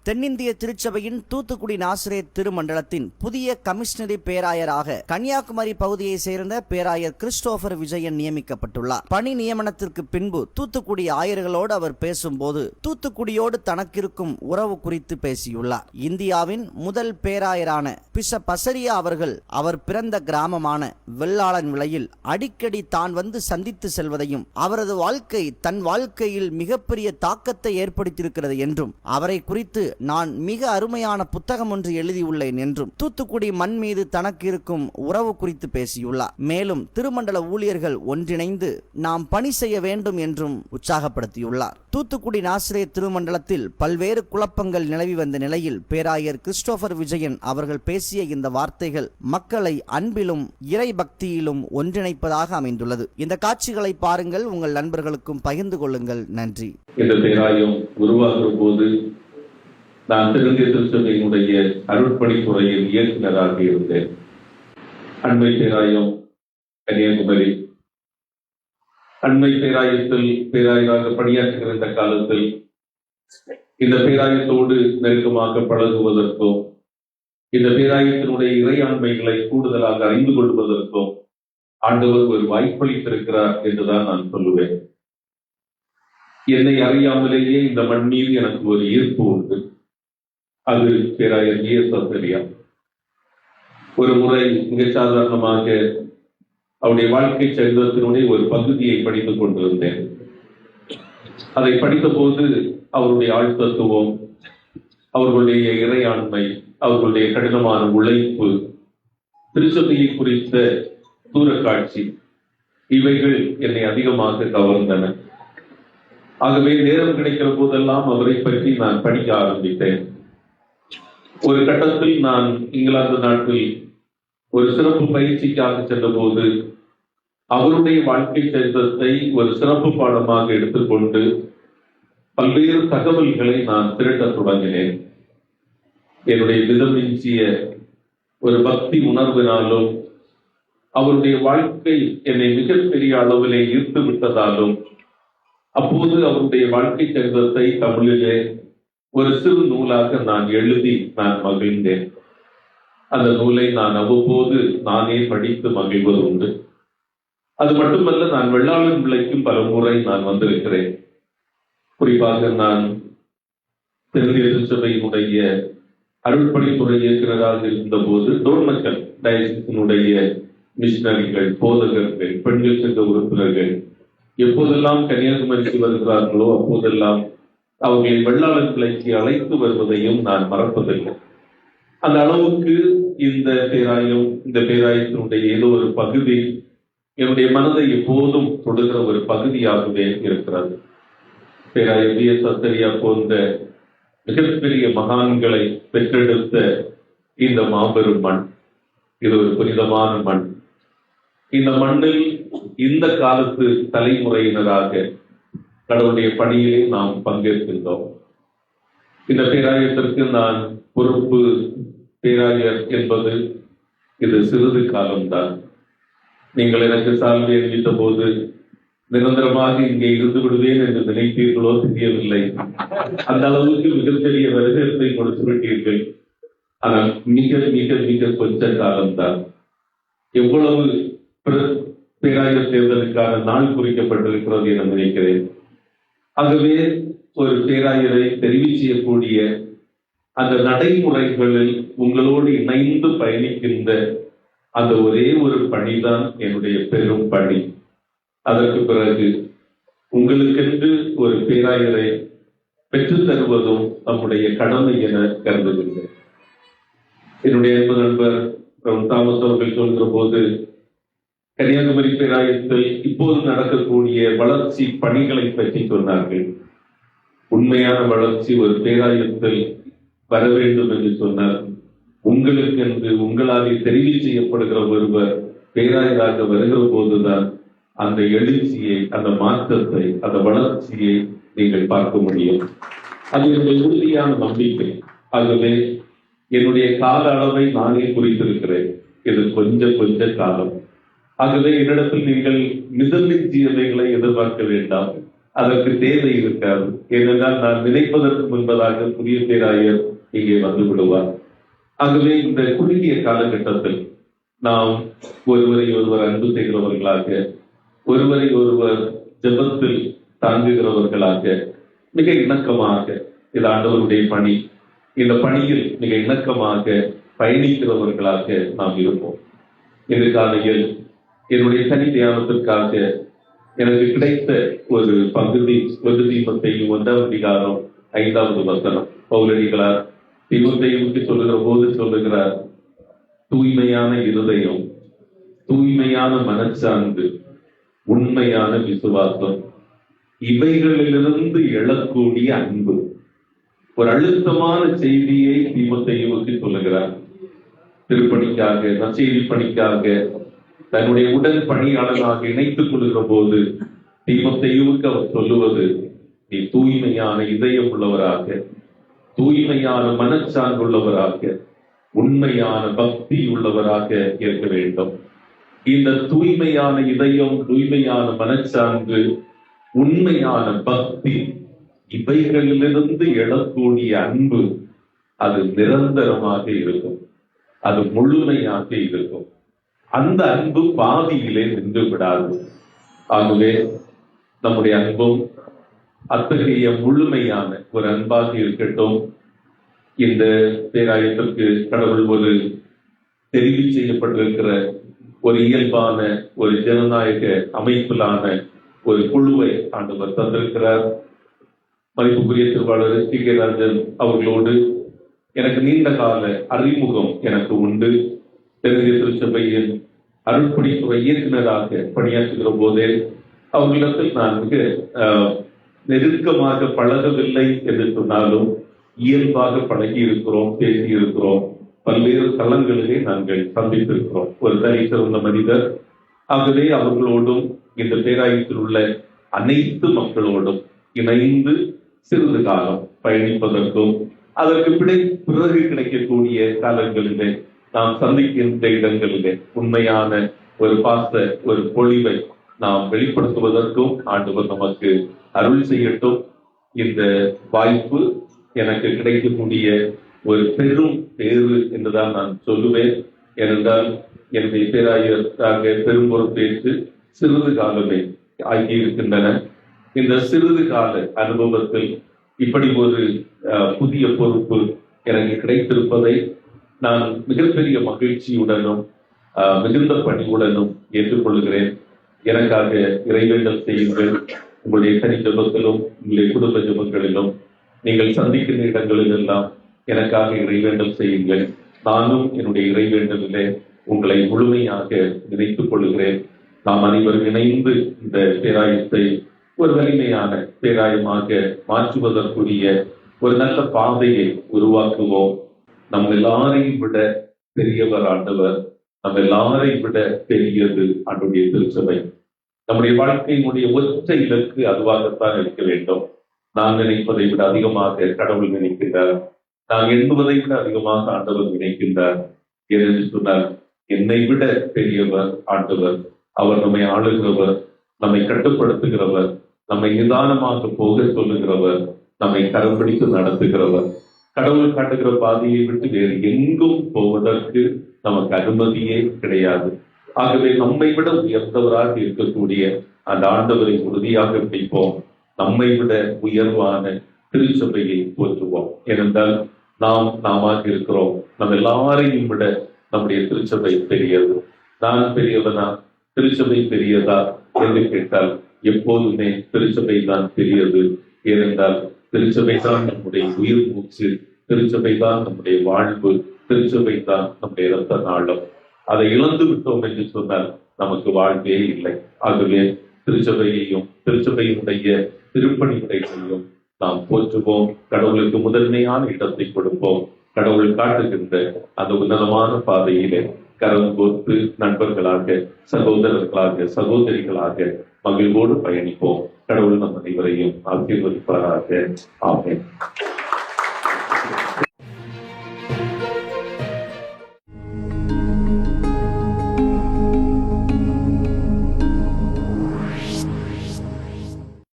தென்னிந்திய திருச்சபையின் தூத்துக்குடி நாசரேத் திருமண்டலத்தின் புதிய கமிஷனரி பேராயராக கன்னியாகுமரி பகுதியை சேர்ந்த பேராயர் கிறிஸ்டோபர் விஜயன் நியமிக்கப்பட்டுள்ளார். பணி நியமனத்திற்கு பின்பு தூத்துக்குடி ஆயர்களோடு அவர் பேசும்போது தூத்துக்குடியோடு தனக்கிருக்கும் உறவு குறித்து பேசியுள்ளார். இந்தியாவின் முதல் பேராயரான பிஷப் பசரியா அவர்கள் அவர் பிறந்த கிராமமான வெள்ளாளன் விளையில் அடிக்கடி தான் வந்து சந்தித்து செல்வதையும் அவரது வாழ்க்கை தன் வாழ்க்கையில் மிகப்பெரிய தாக்கத்தை ஏற்படுத்தியிருக்கிறது என்றும் அவரை குறித்து நான் மிக அருமையான புத்தகம் ஒன்று எழுதியுள்ளேன் என்றும் தூத்துக்குடி மண் மீது தனக்கு இருக்கும் உறவு குறித்து பேசியுள்ளார். மேலும் திருமண்டல ஊழியர்கள் ஒன்றிணைந்து நாம் பணி செய்ய வேண்டும் என்றும் உற்சாகப்படுத்தியுள்ளார். தூத்துக்குடி நாசரேத் திருமண்டலத்தில் பல்வேறு குழப்பங்கள் நிலவி வந்த நிலையில் பேராயர் கிறிஸ்டோபர் விஜயன் அவர்கள் பேசிய இந்த வார்த்தைகள் மக்களை அன்பிலும் இறை பக்தியிலும் ஒன்றிணைப்பதாக அமைந்துள்ளது. இந்த காட்சிகளை பாருங்கள், உங்கள் நண்பர்களுக்கும் பகிர்ந்து கொள்ளுங்கள். நன்றி. இந்த பேராயம் உருவாகிற போது நான் தென்னிந்திய திருச்சபையினுடைய அருட்பணித்துறையில் இயக்குநராக இருந்தேன். அண்மை பேராயம் கன்னியாகுமரி. அண்மை பேராயத்தில் பேராயராக பணியாற்றுகிற இந்த காலத்தில் இந்த பேராயத்தோடு நெருக்கமாக பழகுவதற்கும் இந்த பேராயத்தினுடைய இறையாண்மைகளை கூடுதலாக அறிந்து கொள்வதற்கும் ஆண்டவர் ஒரு வாய்ப்பளித்திருக்கிறார் என்றுதான் நான் சொல்லுவேன். என்னை அறியாமலேயே இந்த மண் மீது எனக்கு ஒரு ஈர்ப்பு உண்டு. அது பேராயர் சசரியா. ஒரு முறை மிக சாதாரணமாக அவருடைய வாழ்க்கை சரித்திரத்தினுடைய ஒரு பகுதியை படித்துக் கொண்டிருந்தேன். அதை படித்த போது அவருடைய ஆழ்த்தத்துவம், அவர்களுடைய இறையாண்மை, அவர்களுடைய கடினமான உழைப்பு, திருச்சபையை குறித்த தூரக்காட்சி, இவைகள் என்னை அதிகமாக கவர்ந்தன. ஆகவே நேரம் கிடைக்கிற போதெல்லாம் அவரை பற்றி நான் படிக்க ஆரம்பித்தேன். ஒரு கட்டத்தில் நான் இங்கிலாந்து நாட்டில் ஒரு சிறப்பு பயிற்சிக்காக சென்ற போது அவருடைய வாழ்க்கை சரித்திரத்தை ஒரு சிறப்பு பாடமாக எடுத்துக்கொண்டு பல்வேறு தகவல்களை நான் திரட்ட தொடங்கினேன். என்னுடைய விதமிஞ்சிய ஒரு பக்தி உணர்வினாலும் அவருடைய வாழ்க்கை என்னை மிகப்பெரிய அளவிலே ஈர்த்து விட்டதாலும் அப்போது அவருடைய வாழ்க்கை சரித்திரத்தை தமிழிலே ஒரு சிறு நூலாக நான் எழுதி நான் மகிழ்ந்தேன். அந்த நூலை நான் அவ்வப்போது நானே படித்து மகிழ்வது உண்டு. அது மட்டுமல்ல, நான் வெள்ளாளன் விளைக்கும் பல முறை நான் வந்திருக்கிறேன். குறிப்பாக நான் தென்னிந்திய திருச்சபையினுடைய அருட்பணித்துறை இயக்குநராக இருந்த போது டோர்னக்கல் டயசினுடைய மிஷினரிகள், போதகர்கள், பெண்கள் சங்க உறுப்பினர்கள் எப்போதெல்லாம் கன்னியாகுமரிக்கு வருகிறார்களோ அப்போதெல்லாம் அவர்களை வெள்ளாளன் கிளைக்கு அழைத்து வருவதையும் நான் மறப்பதில்லை. அந்த அளவுக்கு இந்த பேராயம், இந்த பேராயத்தினுடைய ஏதோ ஒரு பகுதி என்னுடைய மனதை எப்போதும் தொடுகிற ஒரு பகுதியாகவே இருக்கிறது. பேராயர் சசரியா போன்ற மிகப்பெரிய மகான்களை பெற்றெடுத்த இந்த மாபெரும் மண், இது ஒரு புனிதமான மண். இந்த மண்ணில் இந்த காலத்து தலைமுறையினராக கடவுளுடைய பணியிலே நாம் பங்கேற்கின்றோம். இந்த பேராயத்திற்கு நான் பொறுப்பு பேராயர் என்பது இது சிறிது காலம்தான். நீங்கள் எனக்கு சால்வை அறிவித்த போது நிரந்தரமாக இங்கே இருந்து விடுவேன் என்று நினைத்தீர்களோ தெரியவில்லை. அந்த அளவுக்கு மிகப்பெரிய வரவேற்பை கொடுத்து விட்டீர்கள். ஆனால் மிக மிக மிக கொஞ்ச காலம்தான். எவ்வளவு பேராயர் தேர்தலுக்கான நாள் குறிக்கப்பட்டிருக்கிறது என நினைக்கிறேன். ஆகவே ஒரு பேராயரை தெரிவு செய்யக்கூடிய அந்த நடைமுறைகளில் உங்களோடு இணைந்து பயணிக்கின்ற அந்த ஒரே ஒரு பணிதான் என்னுடைய பெரும் பணி. அதற்கு பிறகு உங்களுக்கென்று ஒரு பேராயரை பெற்றுத் தருவதும் நம்முடைய கடமை என கருதுகின்றேன். என்னுடைய அன்பு நண்பர் தாமஸ் அவர்கள் சொல்கிற போது கன்னியாகுமரி பேராயத்தில் இப்போது நடக்கக்கூடிய வளர்ச்சி பணிகளை பற்றி சொன்னார்கள். உண்மையான வளர்ச்சி ஒரு பேராயத்தில் வர வேண்டும் என்று சொன்னார். உங்களுக்கு என்று உங்களாலே தெரிவு செய்யப்படுகிற ஒருவர் பேராயராக வருகிற போதுதான் அந்த எழுச்சியை, அந்த மாற்றத்தை, அந்த வளர்ச்சியை நீங்கள் பார்க்க முடியும். அது என்னுடைய உறுதியான நம்பிக்கை. ஆகவே என்னுடைய கால அளவை நானே குறித்திருக்கிறேன். இது கொஞ்ச காலம். ஆகவே என்னிடத்தில் நீங்கள் மிதமிஞ்சியவைகளை எதிர்பார்க்க வேண்டாம். அதற்கு தேவை இருக்காது. ஏனென்றால் நான் நினைப்பதற்கு முன்பதாக புதிய பேராயர் இங்கே வந்து விடுவார். ஆகவே இந்த குறுகிய காலகட்டத்தில் நாம் ஒருவரை ஒருவர் அன்பு செய்கிறவர்களாக, ஒருவரை ஒருவர் ஜெபத்தில் தாங்குகிறவர்களாக, மிக இணக்கமாக, இது ஆண்டவருடைய பணி, இந்த பணியில் மிக இணக்கமாக பயணிக்கிறவர்களாக நாம் இருப்போம். இந்த காலையில் என்னுடைய தனி தியானத்திற்காக எனக்கு கிடைத்த ஒரு பகுதி தீமோத்தேயு 1 அதிகாரம் 5வது வசனம். பவுலடிகளார் தீமோத்தேயுவுக்கு சொல்லுகிற போது சொல்லுகிறார், தூய்மையான இருதயம், தூய்மையான மனச்சான்று, உண்மையான விசுவாசம், இவைகளிலிருந்து எழக்கூடிய அன்பு. ஒரு அழுத்தமான செய்தியை தீமோத்தேயுவுக்கு சொல்லுகிறார். திருப்பணிக்காக, நற்செய்தி பணிக்காக தன்னுடைய உடன் பணியாளராக இணைத்துக் கொள்கிற போது தீமோத்தேயுவுக்கு அவர் சொல்லுவது, நீ தூய்மையான இதயம் உள்ளவராக, தூய்மையான மனச்சான்றுள்ளவராக, உண்மையான பக்தி உள்ளவராக இருக்க வேண்டும். இந்த தூய்மையான இதயம், தூய்மையான மனச்சான்று, உண்மையான பக்தி, இவைகளிலிருந்து எழக்கூடிய அன்பு அது நிரந்தரமாக இருக்கும், அது முழுமையாக இருக்கும். அந்த அன்பு பாதியிலே நின்று விடாது. ஆகவே நம்முடைய அன்பும் அத்தகைய முழுமையான ஒரு அன்பாக இருக்கட்டும். இந்த பேராயத்திற்கு கடவுள் ஒரு தெரிவு செய்யப்பட்டிருக்கிற ஒரு இயல்பான ஒரு ஜனநாயக அமைப்பிலான ஒரு குழுவை ஆண்டவர் தந்திருக்கிறார். மதிப்புக்குரிய திருவாளர் டி.கே. ராஜன் அவர்களோடு எனக்கு நீண்ட கால அறிமுகம் எனக்கு உண்டு. தென்னிந்திய திருச்சபையின் அருள்பணித்துறை இயக்குநராக பணியாற்றுகிற போதே அவர்களிடத்தில் நான் மிக நெருக்கமாக பழகவில்லை என்று சொன்னாலும் இயல்பாக பழகி இருக்கிறோம், பேசி இருக்கிறோம், பல்வேறு தளங்களிலே நாங்கள் சந்தித்திருக்கிறோம். ஒரு தனி சிறந்த மனிதர். ஆகவே அவர்களோடும் இந்த பேராயத்தில் உள்ள அனைத்து மக்களோடும் இணைந்து சிறிது காலம் பயணிப்பதற்கும் அதற்கு பிறகு கிடைக்கக்கூடிய காலங்களிலே நாம் சந்திக்கின்ற இடங்களிலே உண்மையான ஒரு பாச ஒரு பொழிவை நாம் வெளிப்படுத்துவதற்கும் ஆண்டவர் நமக்கு அருள் செய்யட்டும். இந்த வாய்ப்பு எனக்கு கிடைக்கக்கூடிய ஒரு பெரும் பேறு என்றுதான் நான் சொல்லுவேன். ஏனென்றால் என்னுடைய பேராயராக பெரும் பொறுப்பேற்று சிறிது காலமே ஆகியிருக்கின்றன. இந்த சிறிது கால அனுபவத்தில் இப்படி ஒரு புதிய பொறுப்பு எனக்கு கிடைத்திருப்பதை நான் மிகப்பெரிய மகிழ்ச்சியுடனும் மிகுந்த பணிவுடனும் ஏற்றுக்கொள்கிறேன். எனக்காக இறைவேண்டல் செய்யுங்கள். உங்களுடைய தனி ஜபத்திலும் உங்களுடைய குடும்ப ஜபங்களிலும் நீங்கள் சந்திக்கின்ற இடங்களில் எல்லாம் எனக்காக இறைவேண்டல் செய்யுங்கள். நானும் என்னுடைய இறைவேண்டலிலே உங்களை முழுமையாக நினைத்துக் கொள்கிறேன். நாம் அனைவரும் இணைந்து இந்த பேராயத்தை ஒரு வலிமையான பேராயமாக மாற்றுவதற்குரிய ஒரு நல்ல பாதையை உருவாக்குவோம். நம்ம எல்லாரையும் விட பெரியவர் ஆண்டவர், நம்ம எல்லாரையும் விட பெரியது ஆண்டுடைய திருச்சபை. நம்முடைய வாழ்க்கையினுடைய ஒற்றை இலக்கு அதுவாகத்தான் இருக்க வேண்டும். நான் நினைப்பதை விட அதிகமாக கடவுள் நினைக்கின்றார், நான் எண்ணுவதை விட அதிகமாக ஆண்டவர் நினைக்கின்றார். ஏனென்று சொன்னால், என்னை விட பெரியவர் ஆண்டவர். அவர் நம்மை ஆளுகிறவர், நம்மை கட்டுப்படுத்துகிறவர், நம்மை நிதானமாக போக சொல்லுகிறவர், நம்மை கரம் பிடித்து நடத்துகிறவர். கடவுள் காட்டுகிற பாதையை விட்டு வேறு எங்கும் போவதற்கு நமக்கு அனுமதியே கிடையாது. ஆகவே நம்மை விட உயர்ந்தவராக இருக்கக்கூடிய அந்த ஆண்டவரை உறுதியாக பிடிப்போம். நம்மை விட உயர்வான திருச்சபையை போற்றுவோம். ஏனென்றால் நாம இருக்கிறோம். நம்ம எல்லாரையும் விட நம்முடைய திருச்சபை பெரியது. நான் பெரியவனா, திருச்சபை பெரியதா என்று கேட்டால் எப்போதுமே திருச்சபை தான் பெரியது. ஏனென்றால் திருச்சபை தான் நம்முடைய உயிர் மூச்சு, திருச்சபை தான் நம்முடைய வாழ்வு, திருச்சபை தான் நம்முடைய இரத்த நாளம். அதை இழந்து விட்டோம் என்று சொன்னால் நமக்கு வாழ்வே இல்லை. ஆகவே திருச்சபையையும் திருச்சபையினுடைய திருப்பணிகளையும் நாம் போற்றுவோம். கடவுளுக்கு முதன்மையான இடத்தை கொடுப்போம். கடவுள் காட்டுகின்ற அந்த உன்னதமான பாதையிலே கரம் கோர்த்து நண்பர்களாக, சகோதரர்களாக, சகோதரிகளாக மகிழ்வோடு பயணிப்போம். கடவுள் நம் அனைவரையும் ஆசீர்வதிப்பாராக. ஆமென்.